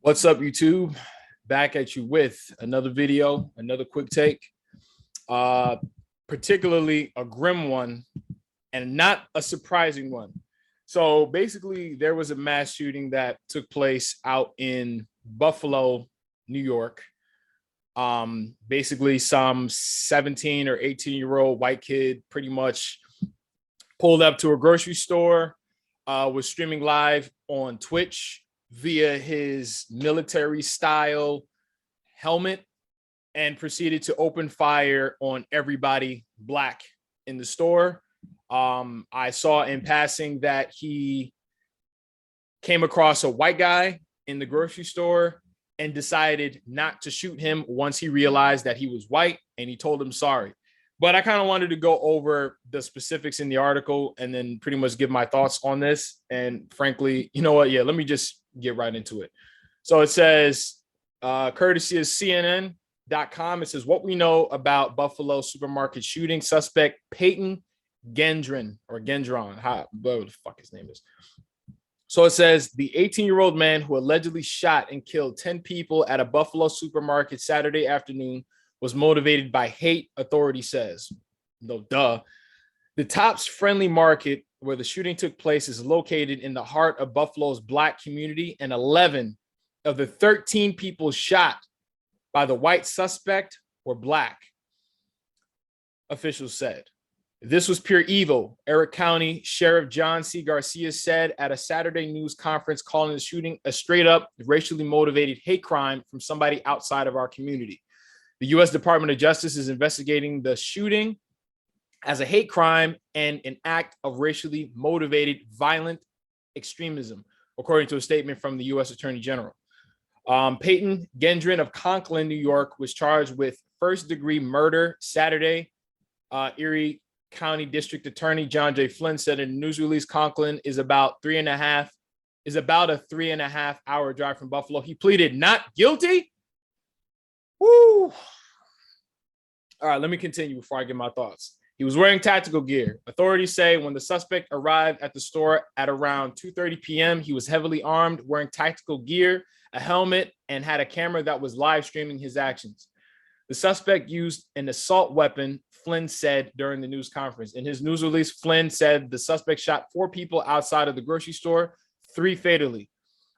What's up, YouTube? Back at you with another video, another quick take, particularly a grim one and not a surprising one. So basically, there was a mass shooting that took place out in Buffalo, New York. Basically, some 17 or 18-year-old white kid pretty much pulled up to a grocery store, was streaming live on Twitch via his military style helmet and proceeded to open fire on everybody black in the store. I saw in passing that he came across a white guy in the grocery store and decided not to shoot him once he realized that he was white, and he told him sorry. But I kind of wanted to go over the specifics in the article and then pretty much give my thoughts on this. And frankly, you know what? Yeah, let me just get right into it. So it says, courtesy of CNN.com, it says, what we know about Buffalo supermarket shooting, suspect Payton Gendron, whatever the fuck his name is. So it says, the 18-year-old man who allegedly shot and killed 10 people at a Buffalo supermarket Saturday afternoon was motivated by hate, authority says. No, duh. The Tops Friendly Market, where the shooting took place, is located in the heart of Buffalo's black community, and 11 of the 13 people shot by the white suspect were black, officials said. This was pure evil, Eric County Sheriff John C. Garcia said at a Saturday news conference, calling the shooting a straight-up racially motivated hate crime from somebody outside of our community. The U.S. Department of Justice is investigating the shooting as a hate crime and an act of racially motivated violent extremism, according to a statement from the U.S. Attorney General. Payton Gendron of Conklin, New York, was charged with first-degree murder Saturday. Erie County District Attorney John J. Flynn said in a news release, Conklin is about a 3.5 hour drive from Buffalo. He pleaded not guilty. Woo. All right, let me continue before I get my thoughts. He was wearing tactical gear. Authorities say when the suspect arrived at the store at around 2:30 p.m., he was heavily armed, wearing tactical gear, a helmet, and had a camera that was live streaming his actions. The suspect used an assault weapon, Flynn said during the news conference. In his news release, Flynn said the suspect shot 4 people outside of the grocery store, 3 fatally.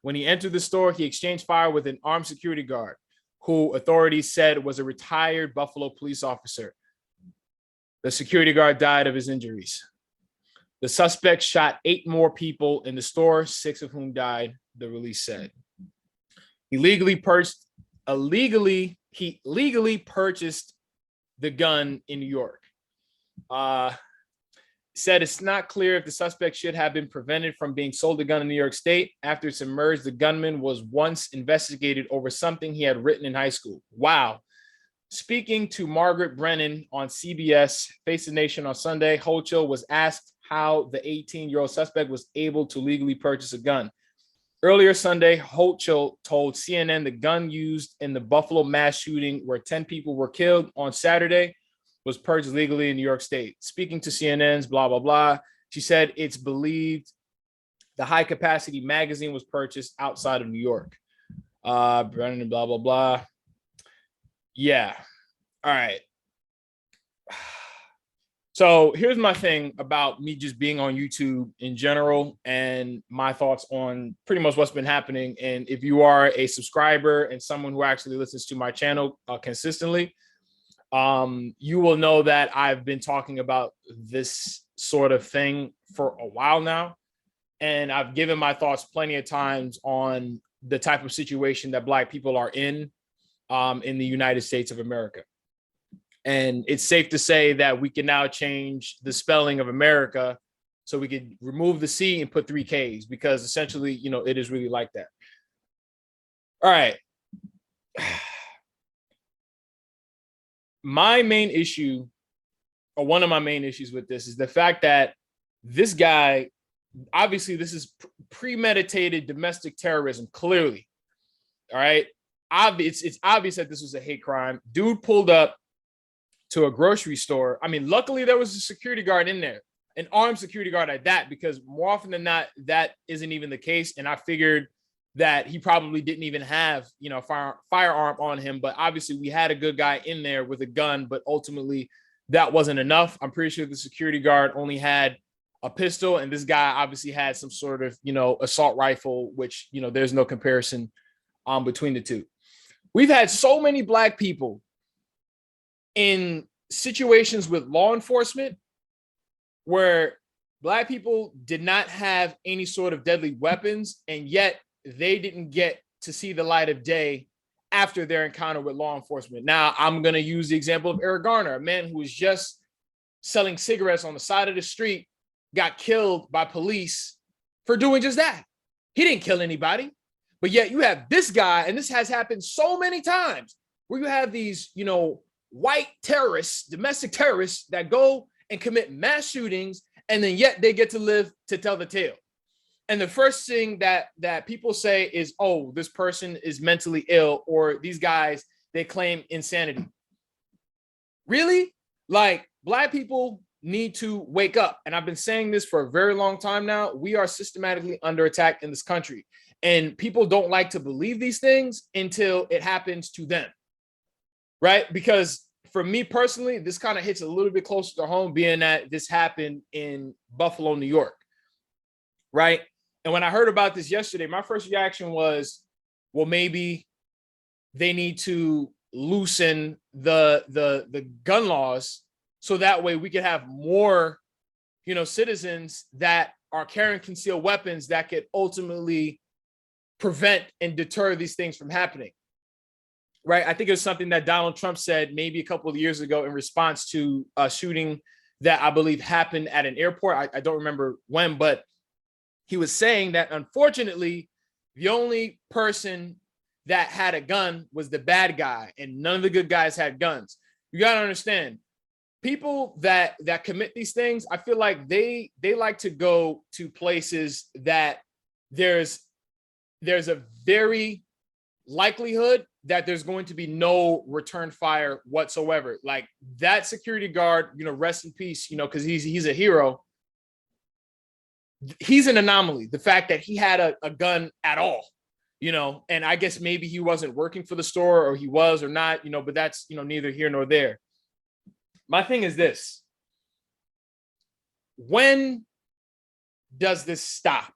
When he entered the store, he exchanged fire with an armed security guard, who authorities said was a retired Buffalo police officer. The security guard died of his injuries. The suspect shot 8 more people in the store, 6 of whom died, the release said. He legally purchased the gun in New York. Said it's not clear if the suspect should have been prevented from being sold a gun in New York State. After it's emerged, the gunman was once investigated over something he had written in high school. Wow. Speaking to Margaret Brennan on CBS Face the Nation on Sunday, Hochul was asked how the 18-year-old suspect was able to legally purchase a gun. Earlier Sunday, Hochul told CNN the gun used in the Buffalo mass shooting where 10 people were killed on Saturday was purchased legally in New York State. Speaking to CNN's blah, blah, blah, she said it's believed the high-capacity magazine was purchased outside of New York. Brennan, blah, blah, blah. Yeah. All right. So here's my thing about me just being on YouTube in general and my thoughts on pretty much what's been happening. And if you are a subscriber and someone who actually listens to my channel consistently, you will know that I've been talking about this sort of thing for a while now. And I've given my thoughts plenty of times on the type of situation that Black people are in the United States of America. And it's safe to say that we can now change the spelling of America so we could remove the C and put 3 Ks, because essentially, you know, it is really like that. All right. My main issue, or one of my main issues with this, is the fact that this guy, obviously this is premeditated domestic terrorism, clearly. All right. It's obvious that this was a hate crime. Dude pulled up to a grocery store. I mean, luckily there was a security guard in there, an armed security guard at that, because more often than not, that isn't even the case. And I figured that he probably didn't even have, a firearm on him. But obviously we had a good guy in there with a gun, but ultimately that wasn't enough. I'm pretty sure the security guard only had a pistol, and this guy obviously had some sort of, assault rifle, which, there's no comparison between the two. We've had so many Black people in situations with law enforcement where Black people did not have any sort of deadly weapons, and yet they didn't get to see the light of day after their encounter with law enforcement. Now, I'm going to use the example of Eric Garner, a man who was just selling cigarettes on the side of the street, got killed by police for doing just that. He didn't kill anybody, but yet you have this guy, and this has happened so many times, where you have these, white terrorists, domestic terrorists that go and commit mass shootings, and then yet they get to live to tell the tale. And the first thing that people say is, oh, this person is mentally ill, or these guys, they claim insanity. Really? Like, Black people need to wake up. And I've been saying this for a very long time now. We are systematically under attack in this country. And people don't like to believe these things until it happens to them. Right? Because for me personally, this kind of hits a little bit closer to home, being that this happened in Buffalo, New York. Right? And when I heard about this yesterday, my first reaction was, well, maybe they need to loosen the gun laws, so that way we could have more, citizens that are carrying concealed weapons that could ultimately prevent and deter these things from happening. Right? I think it was something that Donald Trump said maybe a couple of years ago in response to a shooting that I believe happened at an airport. I don't remember when, but he was saying that unfortunately, the only person that had a gun was the bad guy, and none of the good guys had guns. You got to understand, people that commit these things, I feel like they like to go to places that there's a very likelihood that there's going to be no return fire whatsoever. Like that security guard, rest in peace, because he's a hero. He's an anomaly. The fact that he had a gun at all, and I guess maybe he wasn't working for the store, or he was or not, but that's, neither here nor there. My thing is this: when does this stop?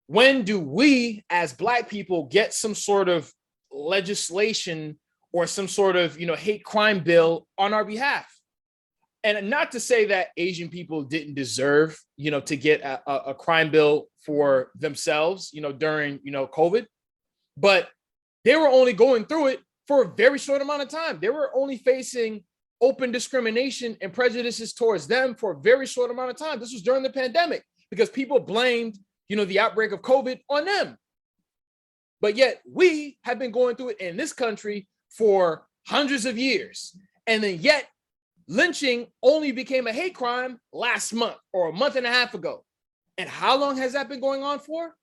When do we as Black people get some sort of legislation or some sort of, hate crime bill on our behalf? And not to say that Asian people didn't deserve, to get a crime bill for themselves, during, COVID, but they were only going through it for a very short amount of time. They were only facing open discrimination and prejudices towards them for a very short amount of time. This was during the pandemic because people blamed, the outbreak of COVID on them. But yet we have been going through it in this country for hundreds of years. And then yet lynching only became a hate crime last month or a month and a half ago. And how long has that been going on for?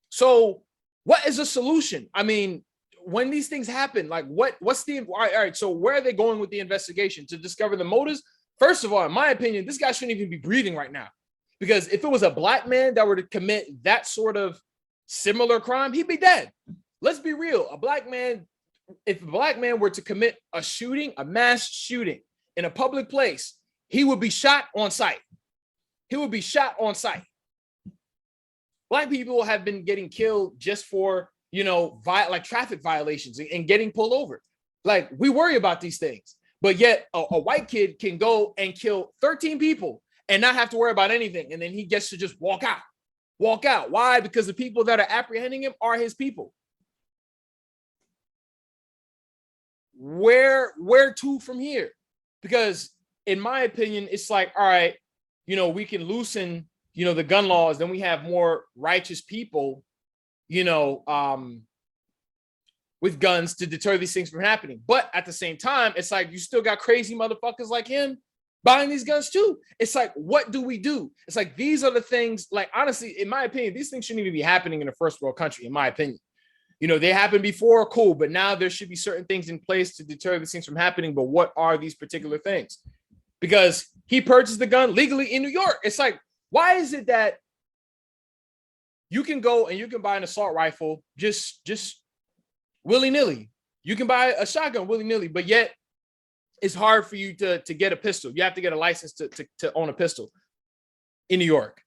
So what is a solution? I mean, when these things happen, like what's the, all right, so where are they going with the investigation to discover the motives? First of all, in my opinion, this guy shouldn't even be breathing right now, because if it was a Black man that were to commit that sort of similar crime, he'd be dead. Let's be real. If a Black man were to commit a shooting, a mass shooting in a public place, he would be shot on sight. He would be shot on sight. Black people have been getting killed just for, like traffic violations and getting pulled over. Like, we worry about these things, but yet a white kid can go and kill 13 people and not have to worry about anything. And then he gets to just walk out. Why? Because the people that are apprehending him are his people. Where to from here? Because in my opinion, it's like, all right, we can loosen, the gun laws, then we have more righteous people, with guns to deter these things from happening. But at the same time, it's like you still got crazy motherfuckers like him buying these guns too. It's like, what do we do? It's like, these are the things, like, honestly, in my opinion, these things shouldn't even be happening in a first world country, in my opinion. They happened before, cool, but now there should be certain things in place to deter these things from happening. But what are these particular things? Because he purchased the gun legally in New York. It's like, why is it that You can go and you can buy an assault rifle just willy-nilly. You can buy a shotgun willy-nilly, but yet it's hard for you to get a pistol. You have to get a license to own a pistol in New York.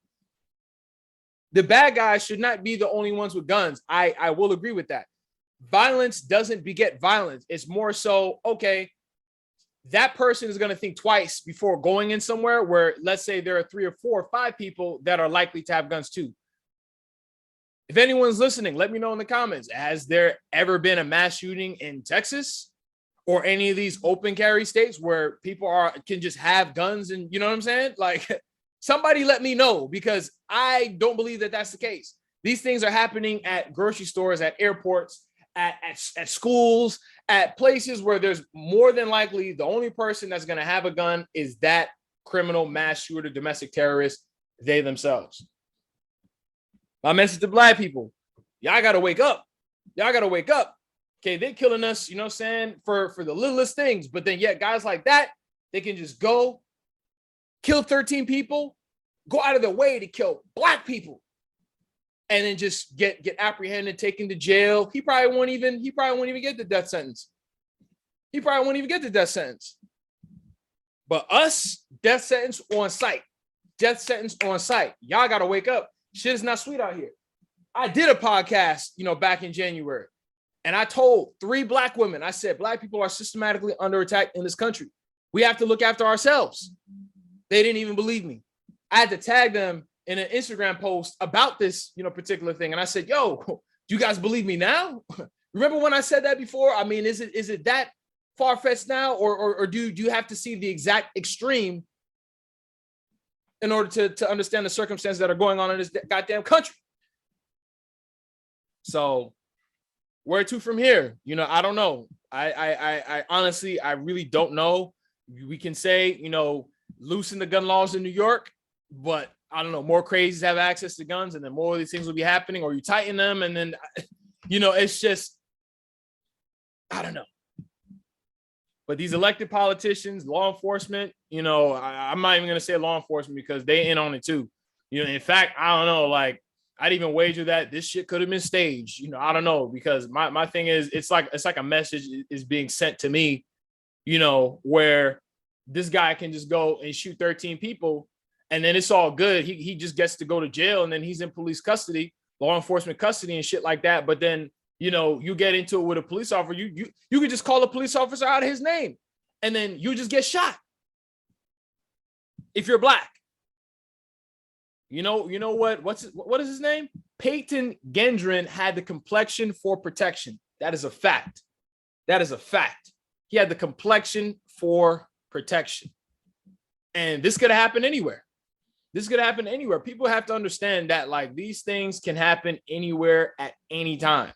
The bad guys should not be the only ones with guns. I will agree with that. Violence doesn't beget violence. It's more so, okay, that person is going to think twice before going in somewhere where, let's say, there are 3 or 4 or 5 people that are likely to have guns too. If anyone's listening, let me know in the comments. Has there ever been a mass shooting in Texas or any of these open carry states where people can just have guns? And you know what I'm saying? Like, somebody let me know, because I don't believe that that's the case. These things are happening at grocery stores, at airports, at schools, at places where there's more than likely the only person that's going to have a gun is that criminal, mass shooter, domestic terrorist, they themselves. My message to Black people, y'all got to wake up. Y'all got to wake up. Okay, they're killing us, you know what I'm saying, for the littlest things. But then yet guys like that, they can just go kill 13 people, go out of their way to kill Black people, and then just get apprehended, taken to jail. He probably won't even get the death sentence. But us, death sentence on site. Death sentence on site. Y'all got to wake up. Shit is not sweet out here. I did a podcast, back in January, and I told 3 Black women, I said, Black people are systematically under attack in this country. We have to look after ourselves. They didn't even believe me. I had to tag them in an Instagram post about this, particular thing. And I said, yo, do you guys believe me now? Remember when I said that before? I mean, is it that far-fetched now? Or do you have to see the exact extreme in order to understand the circumstances that are going on in this goddamn country? So where to from here? I don't know. I honestly, I really don't know. We can say, loosen the gun laws in New York, but I don't know, more crazies have access to guns, and then more of these things will be happening, or you tighten them, and then, it's just, I don't know. But these elected politicians, law enforcement, I'm not even going to say law enforcement because they in on it too. In fact, I don't know, like, I'd even wager that this shit could have been staged. I don't know, because my thing is, it's like a message is being sent to me, where this guy can just go and shoot 13 people, and then it's all good. He just gets to go to jail, and then he's in police custody, law enforcement custody, and shit like that. But then, you get into it with a police officer, you could just call a police officer out of his name, and then you just get shot if you're Black. You know what? What is his name? Payton Gendron had the complexion for protection. That is a fact. He had the complexion for protection. And this could happen anywhere. People have to understand that, like, these things can happen anywhere at any time.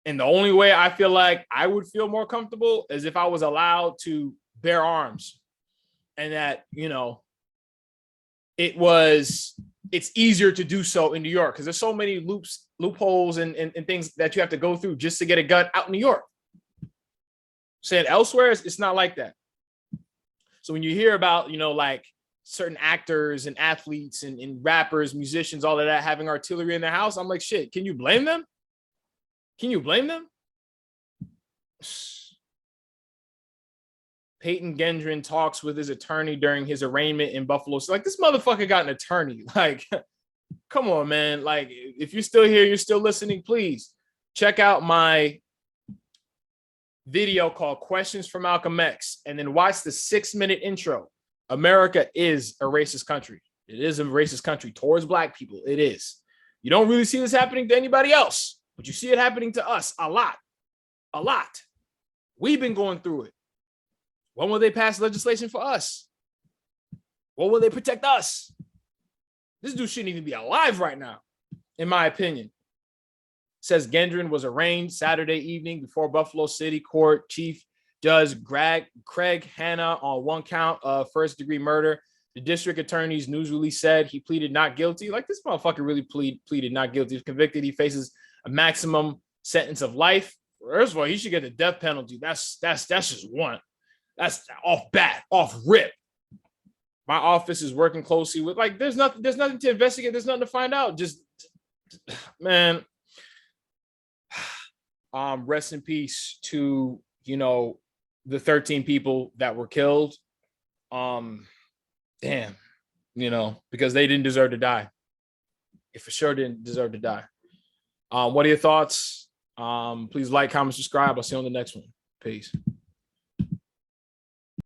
And the only way I feel like I would feel more comfortable is if I was allowed to bear arms, and that, it's easier to do so in New York, because there's so many loopholes and things that you have to go through just to get a gun out in New York. Saying elsewhere, it's not like that. So when you hear about, like certain actors and athletes and rappers, musicians, all of that having artillery in their house, I'm like, shit, can you blame them? Payton Gendron talks with his attorney during his arraignment in Buffalo. So, like, this motherfucker got an attorney. Like, come on, man. Like, if you're still here, you're still listening, please check out my video called Questions for Malcolm X, and then watch the 6-minute intro. America is a racist country. It is a racist country towards Black people. It is. You don't really see this happening to anybody else, but you see it happening to us a lot. We've been going through it. When will they pass legislation for us? When will they protect us? This dude shouldn't even be alive right now, in my opinion. Says Gendron was arraigned Saturday evening before Buffalo City Court Chief Judge Craig Hanna on 1 count of first-degree murder. The district attorney's news release said he pleaded not guilty. Like, this motherfucker really pleaded not guilty. If convicted, he faces a maximum sentence of life. First of all, he should get the death penalty. That's just one. That's off rip. my office is working closely with, like, there's nothing to investigate. There's nothing to find out. Just, man, rest in peace to, the 13 people that were killed. Damn, because they didn't deserve to die. It for sure didn't deserve to die. What are your thoughts? Please like, comment, subscribe. I'll see you on the next one. Peace.